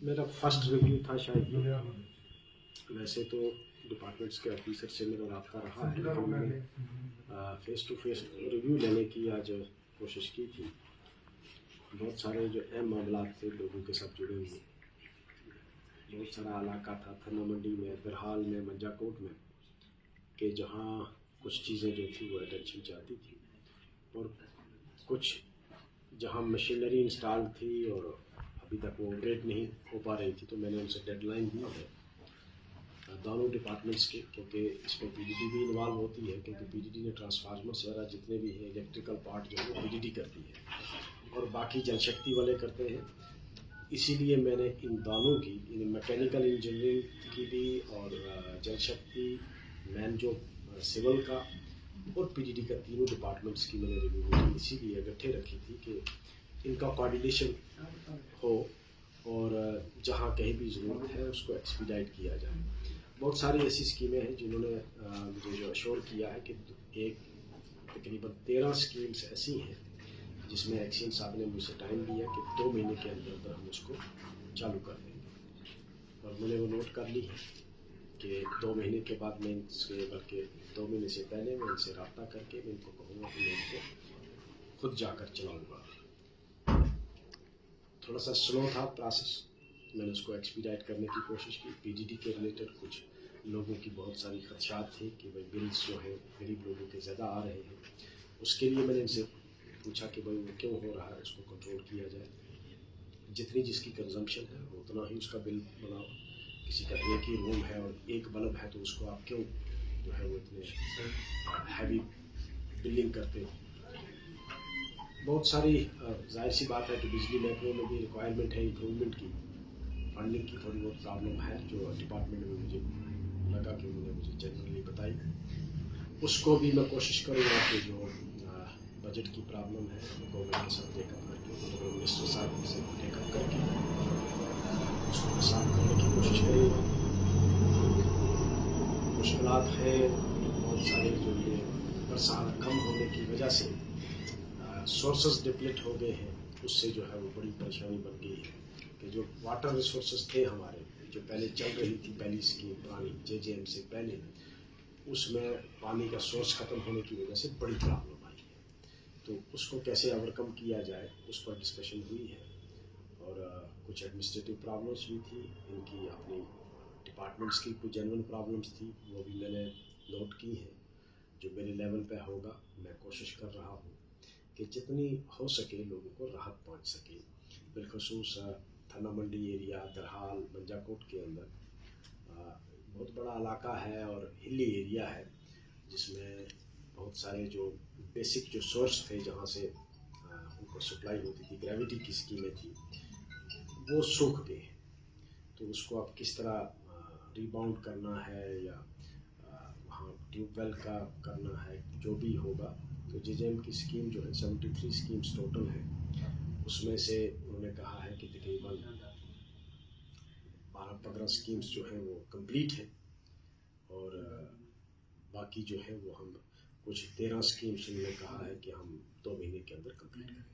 मेरा first review था शायद ये। वैसे तो डिपार्टमेंट्स के ऑफिसर से मेरा रब्ता रहा है, लेकिन मैंने फेस टू फेस रिव्यू लेने की आज कोशिश की थी। बहुत सारे जो अहम मामला थे लोगों के साथ जुड़े हुए, बहुत सारा इलाका था थन्ना मंडी में, बहरहाल में, मंजाकोट में, कि जहाँ कुछ चीज़ें जो थी वो अटेंशन चाहती थी और कुछ जहाँ मशीनरी इंस्टॉल थी और अभी तक वो ऑपरेट नहीं हो पा रही थी। तो मैंने उनसे डेडलाइन दी है दोनों डिपार्टमेंट्स के, क्योंकि इसमें पीडीडी भी इन्वॉल्व होती है, क्योंकि पीडीडी ने ट्रांसफार्मर्स वगैरह जितने भी हैं इलेक्ट्रिकल पार्ट जो है पीडीडी करती है और बाकी जनशक्ति वाले करते हैं। इसीलिए मैंने इन दोनों की, इन मैकेनिकल इंजीनियरिंग की भी और जनशक्ति मैन जो सिविल का और पीडीडी का, तीनों डिपार्टमेंट्स की मैंने रिव्यू मीटिंग इसीलिए इकट्ठे रखी थी कि इनका कोऑर्डिनेशन हो और जहाँ कहीं भी ज़रूरत है उसको एक्सपीडाइट किया जाए। बहुत सारी ऐसी स्कीमें हैं जिन्होंने मुझे जो अश्योर किया है कि एक तकरीबन 13 स्कीम्स ऐसी हैं जिसमें एक्शन साहब ने मुझसे टाइम दिया कि 2 महीने के अंदर हम उसको चालू कर देंगे और मैंने वो नोट कर ली है कि 2 महीने के बाद मैं इनसे, बल्कि 2 महीने से पहले मैं इनसे रब्ता करके मैं इनको कहूँगा कि मैं इनको खुद जाकर चलाऊँगा। थोड़ा सा स्लो था प्रोसेस, मैंने उसको एक्सपीडाइट करने की कोशिश की। पीडीडी के रिलेटेड कुछ लोगों की बहुत सारी खदशात थी कि भाई बिल्स जो है गरीब लोगों के ज़्यादा आ रहे हैं। उसके लिए मैंने इनसे पूछा कि भाई वो क्यों हो रहा है, उसको कंट्रोल किया जाए। जितनी जिसकी कंजम्पशन है उतना ही उसका बिल बनाओ। किसी का एक ही रूम है और एक बल्ब है तो उसको आप क्यों जो है वो इतने हैवी बिलिंग करते हो। बहुत सारी जाहिर सी बात है कि बिजली महकमे में भी रिक्वायरमेंट है इम्प्रूवमेंट की, फंडिंग की थोड़ी बहुत प्रॉब्लम है जो डिपार्टमेंट में मुझे लगा कि उन्होंने मुझे जनरली बताई। उसको भी मैं कोशिश करूँगा कि जो बजट की प्रॉब्लम है गवर्नमेंट के साथ टेकअप करके, मिनिस्टर साहब से टेकअप करके उसको साफ करने की कोशिश करूँगा। मुश्किलात है बहुत सारे, जो ये बरसात कम होने की वजह से सोर्सेज डिप्लीट हो गए हैं, उससे जो है वो बड़ी परेशानी बन गई है कि जो वाटर रिसोर्सेज थे हमारे, जो पहले चल रही थी पहली स्कीम पुरानी जेजेएम से पहले, उसमें पानी का सोर्स ख़त्म होने की वजह से बड़ी प्रॉब्लम आई है। तो उसको कैसे ओवरकम किया जाए उस पर डिस्कशन हुई है और कुछ एडमिनिस्ट्रेटिव प्रॉब्लम्स भी थी, इनकी अपनी डिपार्टमेंट्स की कुछ जेन्युइन प्रॉब्लम्स थी, वो भी मैंने नोट की हैं। जो मेरे लेवल पे होगा मैं कोशिश कर रहा हूँ कि जितनी हो सके लोगों को राहत पहुँच सके। बिलखसूस थन्ना मंडी एरिया, दरहाल, मंजाकोट के अंदर बहुत बड़ा इलाका है और हिली एरिया है जिसमें बहुत सारे जो बेसिक जो सोर्स थे जहाँ से उनको सप्लाई होती थी, ग्रेविटी की स्कीमें थी, वो सूख गए। तो उसको अब किस तरह रिबाउंड करना है या वहाँ ट्यूबवेल का करना है, जो भी होगा। तो जेजेएम की स्कीम जो है 73 स्कीम्स टोटल है, उसमें से उन्होंने कहा है कि तकरीबन 12-15 स्कीम्स जो हैं वो कंप्लीट है और बाकी जो है वो हम कुछ 13 स्कीम्स उन्होंने कहा है कि हम 2 महीने के अंदर कंप्लीट करें।